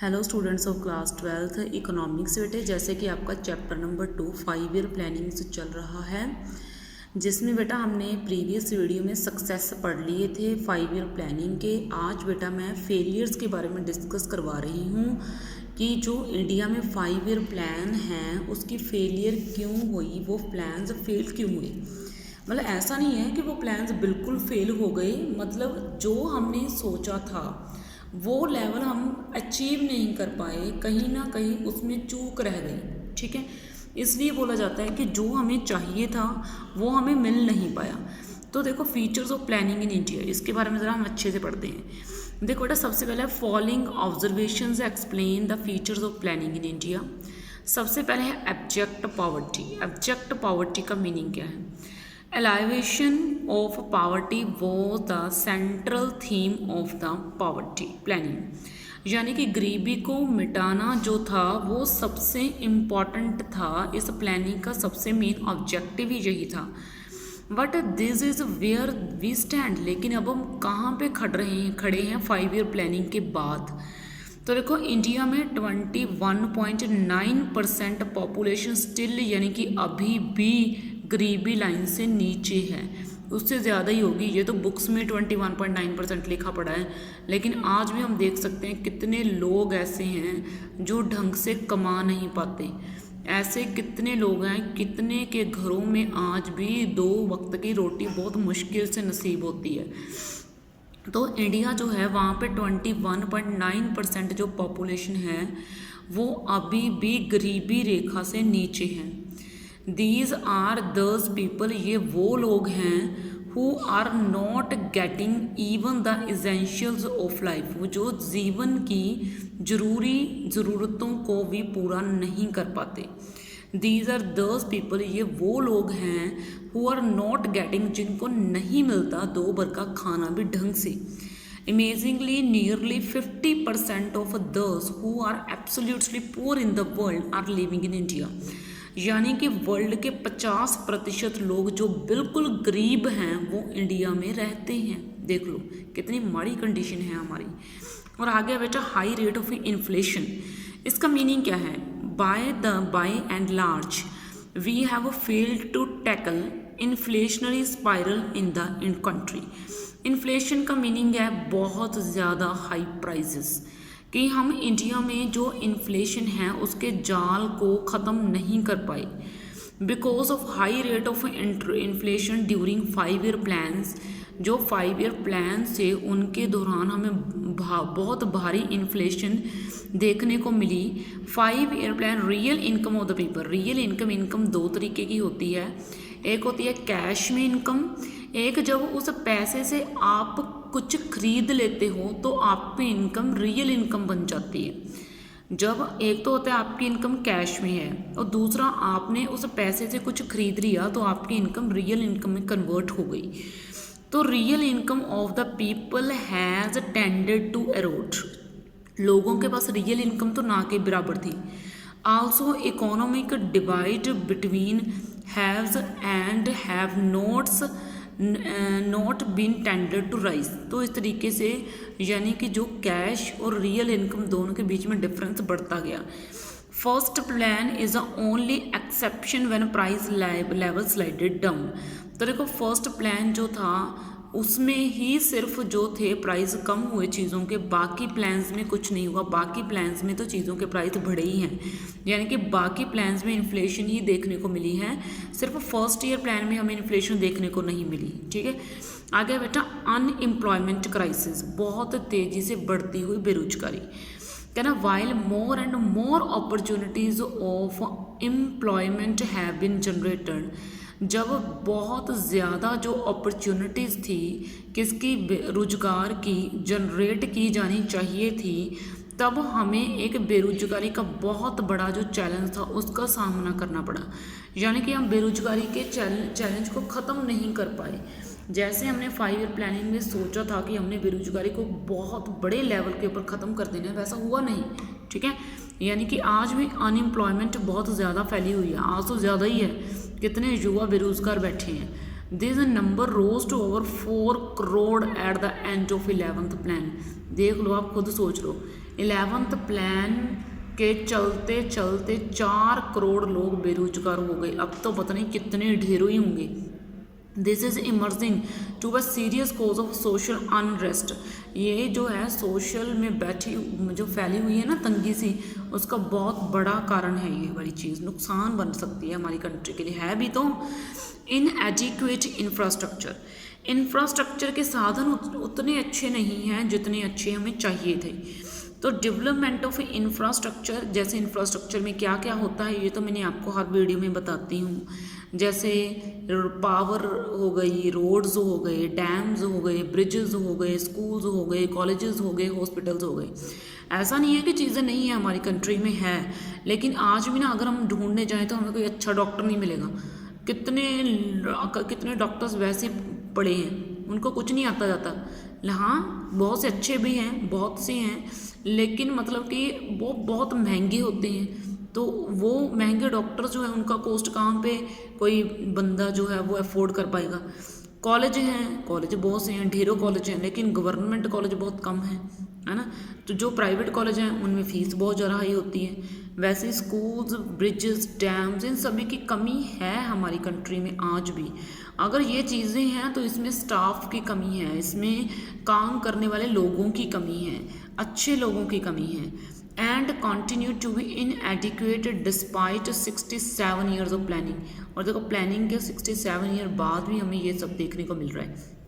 Hello students of class 12th economics बेटे, जैसे कि आपका चैप्टर नंबर 2 5 ईयर प्लानिंग से चल रहा है, जिसमें बेटा हमने प्रीवियस वीडियो में सक्सेस पढ़ लिए थे 5 ईयर प्लानिंग के। आज बेटा मैं फेलियर्स के बारे में डिस्कस करवा रही हूँ कि जो इंडिया में 5 ईयर प्लान हैं उसकी फेलियर क्यों हुई, वो प्लान्स फेल क्यों हुए। मतलब ऐसा नहीं है कि वो प्लान्स बिल्कुल फेल हो गए, मतलब जो हमने सोचा था वो लेवल हम अचीव नहीं कर पाए, कहीं ना कहीं उसमें चूक रह गई। ठीक है, इसलिए बोला जाता है कि जो हमें चाहिए था वो हमें मिल नहीं पाया। तो देखो features of planning in India, इसके बारे में ज़रा हम अच्छे से पढ़ते हैं। देखो बेटा, सबसे पहले following observations explain the features of planning in India. सबसे पहले है एब्जेक्ट पॉवर्टी। एब्जेक्ट पॉवर्टी का मीनिंग क्या है? Elevation of poverty was the central theme of the poverty planning, यानी कि गरीबी को मिटाना जो था वो सबसे इम्पॉर्टेंट था, इस प्लानिंग का सबसे मेन ऑब्जेक्टिव ही यही था। But this is where we stand, लेकिन अब हम कहाँ पे खड़े हैं 5 ईयर प्लानिंग के बाद। तो देखो इंडिया में 21.9% पॉपुलेशन स्टिल, यानी कि अभी भी गरीबी लाइन से नीचे है, उससे ज़्यादा ही होगी। ये तो बुक्स में 21.9% लिखा पड़ा है, लेकिन आज भी हम देख सकते हैं कितने लोग ऐसे हैं जो ढंग से कमा नहीं पाते। ऐसे कितने लोग हैं, कितने के घरों में आज भी 2 वक्त की रोटी बहुत मुश्किल से नसीब होती है। तो इंडिया जो है वहाँ पे 21.9% जो पॉपुलेशन है वो अभी भी गरीबी रेखा से नीचे है। दीज आर दस पीपल, ये वो लोग हैं who are not getting even the essentials of life, वो जो जीवन की ज़रूरतों को भी पूरा नहीं कर पाते। दीज आर दस पीपल, ये वो लोग हैं हु आर नॉट गेटिंग, जिनको नहीं मिलता 2 बार का खाना भी ढंग से। Amazingly nearly 50% of those who are absolutely poor in the world are living in India, यानी कि वर्ल्ड के 50% लोग जो बिल्कुल गरीब हैं वो इंडिया में रहते हैं। देख लो कितनी माड़ी कंडीशन है हमारी। और आगे बेटा हाई रेट ऑफ इन्फ्लेशन, इसका मीनिंग क्या है? by and large we have failed to tackle inflationary spiral in country। Inflation का मीनिंग है बहुत ज़्यादा हाई प्राइजेस, कि हम इंडिया में जो इन्फ्लेशन है उसके जाल को ख़त्म नहीं कर पाए। Because of high rate of inflation during 5 year plans, जो 5 ईयर प्लान से उनके दौरान हमें बहुत भारी इन्फ्लेशन देखने को मिली। 5 year plan real income of the people, real income 2 तरीके की होती है। एक होती है कैश में इनकम, एक जब उस पैसे से आप कुछ खरीद लेते हो तो आपकी इनकम रियल इनकम बन जाती है। जब एक तो होता है आपकी इनकम कैश में है और दूसरा आपने उस पैसे से कुछ खरीद लिया तो आपकी इनकम रियल इनकम में कन्वर्ट हो गई। तो real income of the people has tended to erode, लोगों के पास रियल इनकम तो ना के बराबर थी। Also economic divide between haves and have not been tended to rise, तो इस तरीके से यानी कि जो कैश और रियल इनकम दोनों के बीच में डिफरेंस बढ़ता गया। First plan is the only exception when price level slided down. तो देखो फर्स्ट प्लान जो था उसमें ही सिर्फ जो थे प्राइस कम हुए चीज़ों के, बाकी प्लान्स में कुछ नहीं हुआ। बाकी प्लान्स में तो चीज़ों के प्राइस बढ़े ही हैं, यानी कि बाकी प्लान्स में इन्फ्लेशन ही देखने को मिली है, सिर्फ फर्स्ट ईयर प्लान में हमें इन्फ्लेशन देखने को नहीं मिली। ठीक है, आगे बेटा अनएम्प्लॉयमेंट क्राइसिस, बहुत तेज़ी से बढ़ती हुई बेरोजगारी। कहना while more and more opportunities of employment have been generated, जब बहुत ज़्यादा जो अपॉर्चुनिटीज़ थी किसकी, रोजगार की जनरेट की जानी चाहिए थी, तब हमें एक बेरोजगारी का बहुत बड़ा जो चैलेंज था उसका सामना करना पड़ा। यानी कि हम बेरोजगारी के चैलेंज को ख़त्म नहीं कर पाए। जैसे हमने 5 ईयर प्लानिंग में सोचा था कि हमने बेरोजगारी को बहुत बड़े लेवल के ऊपर ख़त्म कर देना है, वैसा हुआ नहीं। ठीक है, यानी कि आज भी अनएम्प्लॉयमेंट बहुत ज़्यादा फैली हुई है, आज तो ज़्यादा ही है, कितने युवा बेरोजगार बैठे हैं। This number rose to over 4 crore at the end of 11th plan. देख लो, आप खुद सोच लो 11th प्लान के चलते चलते 4 करोड़ लोग बेरोजगार हो गए। अब तो पता नहीं कितने ढेरों ही होंगे। This is emerging to a serious cause of social unrest. ये जो है सोशल में बैठी जो फैली हुई है ना तंगी सी, उसका बहुत बड़ा कारण है ये वाली चीज़, नुकसान बन सकती है हमारी कंट्री के लिए, है भी तो। इन एडिक्वेट इंफ्रास्ट्रक्चर, इंफ्रास्ट्रक्चर के साधन उतने अच्छे नहीं हैं जितने अच्छे हमें चाहिए थे। तो डेवलपमेंट ऑफ इंफ्रास्ट्रक्चर, जैसे इंफ्रास्ट्रक्चर में क्या क्या होता है ये तो मैंने आपको हर वीडियो में बताती हूँ। जैसे पावर हो गई, रोड्स हो गए, डैम्स हो गए, ब्रिजेस हो गए, स्कूल्स हो गए, कॉलेजेस हो गए, हॉस्पिटल्स हो गए। ऐसा नहीं है कि चीज़ें नहीं है हमारी कंट्री में, है, लेकिन आज भी ना अगर हम ढूंढने जाएँ तो हमें कोई अच्छा डॉक्टर नहीं मिलेगा। कितने कितने डॉक्टर्स वैसे पड़े हैं, उनको कुछ नहीं आता जाता। हाँ, बहुत से अच्छे भी हैं, बहुत से हैं, लेकिन मतलब कि वो बहुत महंगे होते हैं। तो वो महंगे डॉक्टर जो है उनका कॉस्ट कहाँ पे कोई बंदा जो है वो अफोर्ड कर पाएगा। कॉलेज हैं, कॉलेज बहुत से हैं, ढेरों कॉलेज हैं, लेकिन गवर्नमेंट कॉलेज बहुत कम है ना। तो जो प्राइवेट कॉलेज हैं उनमें फ़ीस बहुत ज़्यादा हाई होती है। वैसे स्कूल्स, ब्रिजेस, डैम्स, इन सभी की कमी है हमारी कंट्री में आज भी। अगर ये चीज़ें हैं तो इसमें स्टाफ की कमी है, इसमें काम करने वाले लोगों की कमी है, अच्छे लोगों की कमी है। And continue to be inadequate despite 67 years of planning. और देखो प्लानिंग के 67 ईयर बाद भी हमें ये सब देखने को मिल रहा है।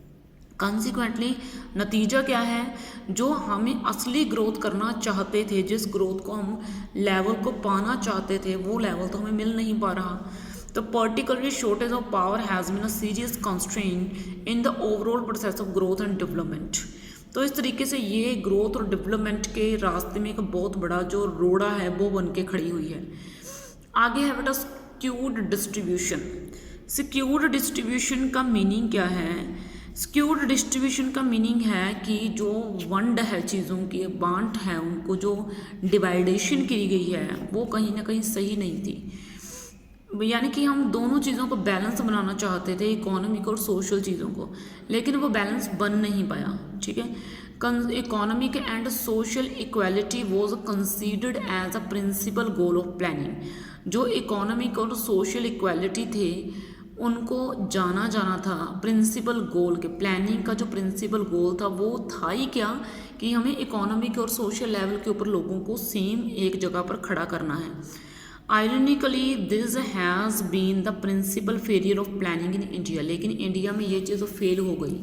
कंसिक्वेंटली नतीजा क्या है, जो हमें असली ग्रोथ करना चाहते थे, जिस ग्रोथ को हम लेवल को पाना चाहते थे, वो लेवल तो हमें मिल नहीं पा रहा। तो particularly shortage of power has been a serious constraint in the overall process of growth and development. तो इस तरीके से ये ग्रोथ और डेवलपमेंट के रास्ते में एक बहुत बड़ा जो रोड़ा है वो बन के खड़ी हुई है। आगे है बेटा स्क्यूड डिस्ट्रीब्यूशन। स्क्यूड डिस्ट्रीब्यूशन का मीनिंग क्या है? स्क्यूड डिस्ट्रीब्यूशन का मीनिंग है कि जो वंड है, चीज़ों की बांट है, उनको जो डिवाइडेशन की गई है वो कहीं ना कहीं सही नहीं थी। यानी कि हम दोनों चीज़ों को बैलेंस बनाना चाहते थे, इकोनॉमिक और सोशल चीज़ों को, लेकिन वो बैलेंस बन नहीं पाया। ठीक है, economic and social equality was considered as a principal goal of planning. जो इकोनॉमिक और सोशल इक्वालिटी थे उनको जाना जाना था प्रिंसिपल गोल के। प्लानिंग का जो प्रिंसिपल गोल था वो था ही क्या, कि हमें इकोनॉमिक और सोशल लेवल के ऊपर लोगों को सेम एक जगह पर खड़ा करना है। Ironically this has been the principal failure of planning in India. लेकिन इंडिया में ये चीज़ फेल हो गई।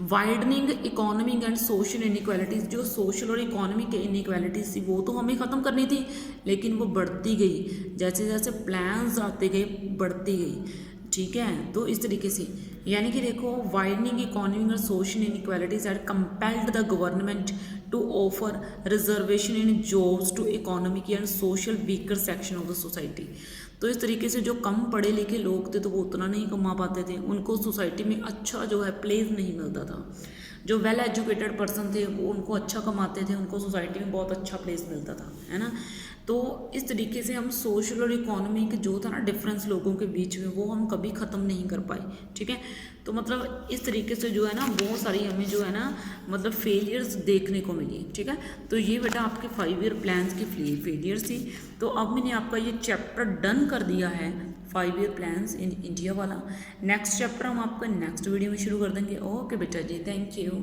Widening economic and social inequalities, जो सोशल और इकोनॉमिक इनइक्वालिटीज़ थी वो तो हमें ख़त्म करनी थी, लेकिन वो बढ़ती गई, जैसे जैसे प्लान्स आते गए बढ़ती गई। ठीक है, तो इस तरीके से यानी कि देखो वाइडनिंग इकोनॉमिक और social inequalities had compelled the government to offer reservation in jobs to economic and social weaker section of the society. तो इस तरीके से जो कम पढ़े लिखे लोग थे तो वो उतना नहीं कमा पाते थे, उनको सोसाइटी में अच्छा जो है प्लेस नहीं मिलता था। जो वेल एजुकेटेड पर्सन थे वो उनको अच्छा कमाते थे, उनको सोसाइटी में बहुत अच्छा प्लेस मिलता था, है ना। तो इस तरीके से हम सोशल और इकोनॉमिक जो था ना डिफरेंस लोगों के बीच में, वो हम कभी ख़त्म नहीं कर पाए। ठीक है, तो मतलब इस तरीके से जो है ना बहुत सारी हमें जो है ना मतलब फेलियर्स देखने को मिली। ठीक है, तो ये बेटा आपके 5 ईयर प्लान्स की फेलियर्स थी। तो अब मैंने आपका ये चैप्टर डन कर दिया है 5 ईयर प्लान्स इन इंडिया वाला। नेक्स्ट चैप्टर हम आपका नेक्स्ट वीडियो में शुरू कर देंगे। ओके बेटा जी, थैंक यू।